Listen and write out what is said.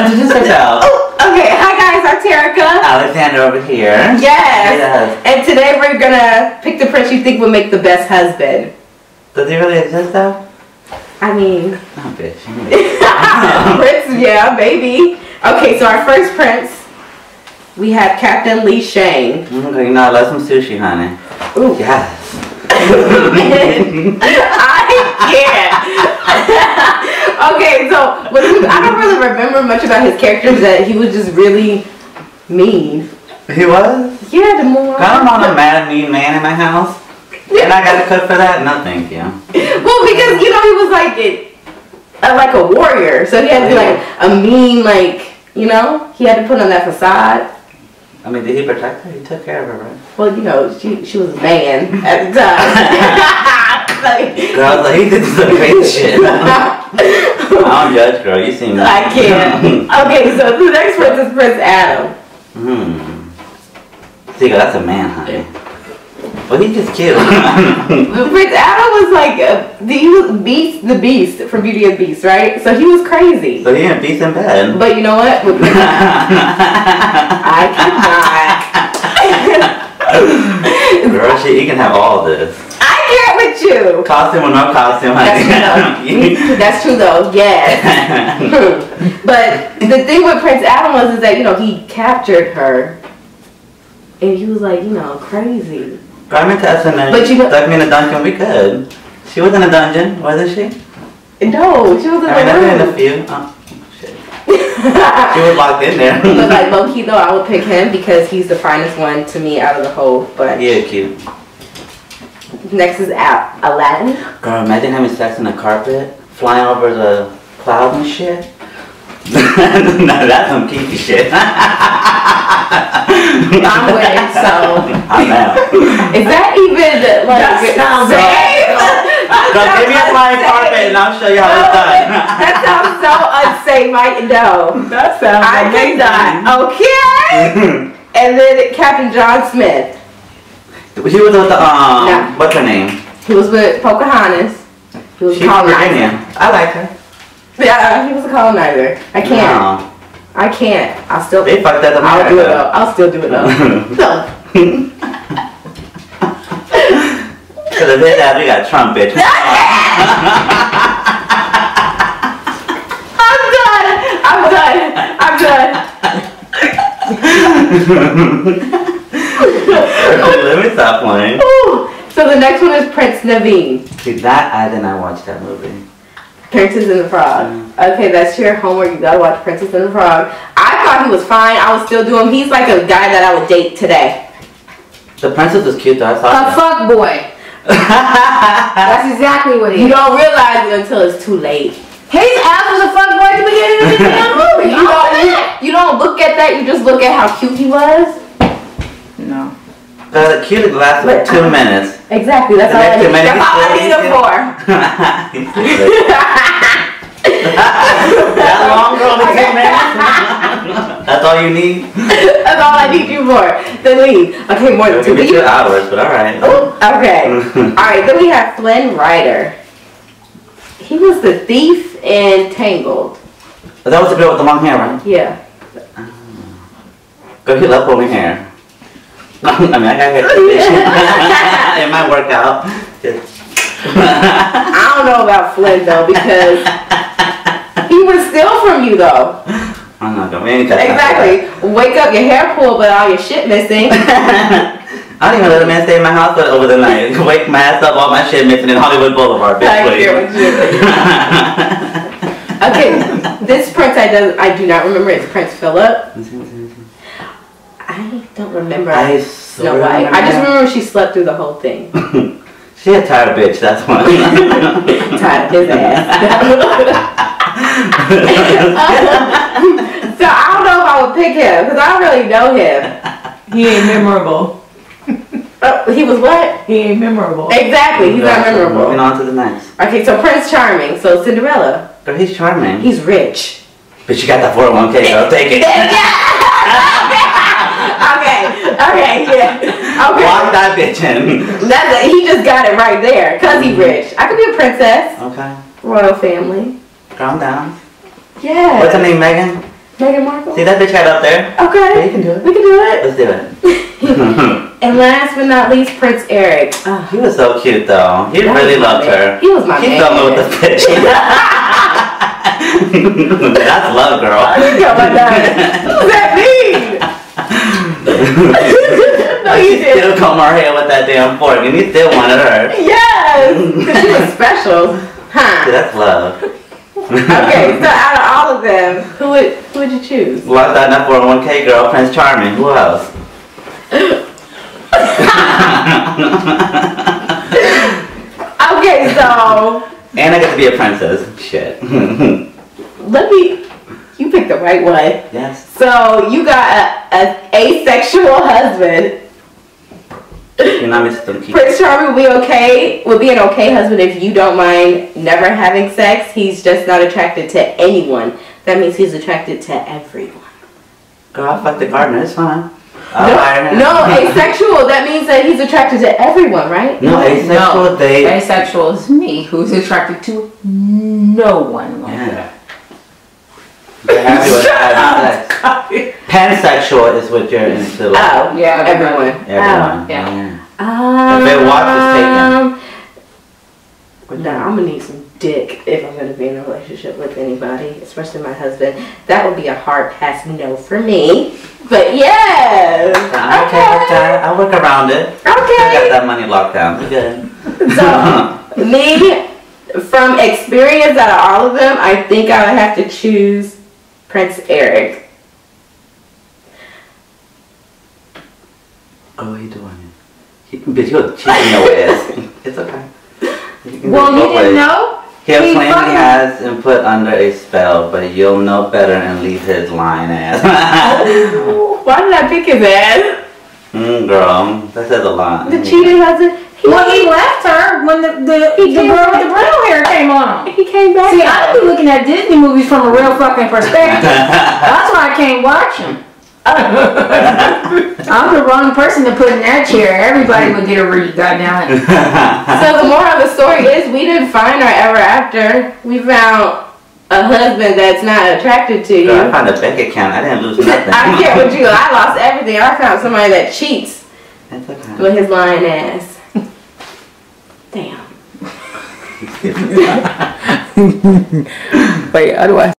introduce yourself. Okay, hi guys, I'm Terrika. Alexander over here. Yes. And today we're gonna pick the prince you think would make the best husband. Does he really exist though? I mean... Oh, bitch. Prince, yeah, baby. Okay, so our first prince, we have Captain Lee Shang. You know, I love some sushi, honey. Ooh. Yes. I can't. Okay, so I don't really remember much about his characters. That he was just really mean. He was? Yeah, the more. I'm not a mad, mean man in my house. And I gotta cook for that? No, thank you. Well, because you know he was like a warrior, so he had to be like a mean, he had to put on that facade. I mean, did he protect her? He took care of her, right? Well, you know, she was a man at the time. Girl, he did some great shit. I don't judge, girl. You seem like... I can't. Okay, so the next prince is Prince Adam. See, that's a man, honey. Well, he's just cute. Prince Adam was he was the Beast from Beauty and the Beast, right? So he was crazy. So he ain't Beast in bed. But you know what? I cannot. Girl, he can have all this. I can't with you. Costume or no costume, honey. That's true though, yes. But the thing with Prince Adam was that, he captured her. And he was crazy. Girl, I'm into SNL. But stuck me in a dungeon, we could. She was in a dungeon, wasn't she? No, she was in a room. in a few. Oh, shit. She was locked in there. But low key though, I would pick him because he's the finest one to me out of the whole bunch. Yeah, cute. Next is Aladdin. Girl, imagine having sex on a carpet, flying over the clouds and shit. No, that's some kinky shit. I'm with it, so. I'm out. Is that even that sounds safe? Girl, give me a flying carpet and I'll show you how it's done. That sounds so unsafe, no. That sounds amazing. Okay. And then Captain John Smith. He was with the, what's her name? He was with Pocahontas. He was She's from Virginia. I like her. Yeah, he was a colonizer. I can't. No. I can't. They fucked up America. I'll do it though. I'll still do it though. No. Cause of his ass, we got Trump, bitch. I'm done. Let me stop playing. So the next one is Prince Naveen. See, that I did not watch that movie. Princess and the Frog. Okay, that's your homework. You gotta watch Princess and the Frog. I thought he was fine. I would still do him. He's like a guy that I would date today. The princess was cute though. I saw a fuck boy. That's exactly what he is. You don't realize it until it's too late. His ass was a fuck boy at the beginning of the damn movie. You don't look at that. You just look at how cute he was. No. The cute lasted like 2 minutes. Exactly. That's all I need. That's all I need him for. That long, girl, the 2 minutes? That's all you need? That's all I need you for. Then leave. Okay, more than 2 minutes. 2 hours, but alright. Okay. Alright, then we have Flynn Rider. He was the thief in Tangled. That was the girl with the long hair, right? Yeah. Girl, he love pulling hair. I mean, I got hair. It might work out. I don't know about Flynn though, because he would steal from you though. I'm not gonna any exactly. Wake up, your hair pulled, but all your shit missing. I don't even let a man stay in my house over the night. Wake my ass up, all my shit missing in Hollywood Boulevard. Okay, this prince I do not remember. It's Prince Philip. I don't remember Snow White. I just remember she slept through the whole thing. She a tired bitch, that's why. Tired of his ass. So I don't know if I would pick him, because I don't really know him. He ain't memorable. He was what? He ain't memorable. Exactly, he's not memorable. Moving on to the next. Okay, so Prince Charming, so Cinderella. Girl, he's charming. He's rich. But you got that 401k, girl, take it. Okay, yeah. Okay. Walk that bitch in. He just got it right there, because he's rich. I could be a princess. Okay. Royal family. Calm down. Yeah. What's her name, Megan? Meghan Markle? See that bitch right up there? Okay. Yeah, you can do it. We can do it. Let's do it. And last but not least, Prince Eric. He was so cute though. He really loved her. He was my man. He fell in love with the bitch. That's love, girl. I didn't know about that. What does that mean? No, you She didn't. still comb her hair with that damn fork, and he still wanted her. Yes, because she was special. See, Huh. that's love. Okay, so out of all of them, who would you choose? Well, I thought that 401k girl, Prince Charming. Who else? Okay, so And I get to be a princess. Shit. you picked the right one. Yes. So you got an asexual husband. You know, Mr. Keith. Prince Charming would be an okay husband if you don't mind never having sex. He's just not attracted to anyone. That means he's attracted to everyone. Girl, I fucked the gardener. It's fine. I'll hire him. No, asexual. That means that he's attracted to everyone, right? No, asexual, they... Asexual is me, who's attracted to no one. Yeah. They're happy with having sex. Pansexual is what you're into. Like, Oh, Yeah, everyone. everyone. Oh, yeah. If they watch, it's Nah, I'm gonna need some dick if I'm gonna be in a relationship with anybody, especially my husband. That would be a hard pass no for me. But yeah. I'm okay with that. I'll work around it. I got Okay. that money locked down. We're good. So me, from experience out of all of them, I think I would have to choose Prince Eric. Oh, what are you doing? Bitch, you're cheating your ass. It's okay. Well, you didn't know? He'll He claim he fucking- has and put under a spell, but you'll know better and leave his lying ass. Why did I pick his ass? Girl, that says a lot. The cheating husband. Well, he left her when the girl with the brown hair came on him. He came back. See, I be looking at Disney movies from a real fucking perspective. That's why I can't watch them. I'm the wrong person to put in that chair. Everybody would get a read, goddammit. So the moral of the story is we didn't find our ever after. We found a husband that's not attracted to you. Girl, I found a bank account. I didn't lose nothing. I get with you. I lost everything. I found somebody that cheats It's okay. with his lying ass. Damn. Wait, how do I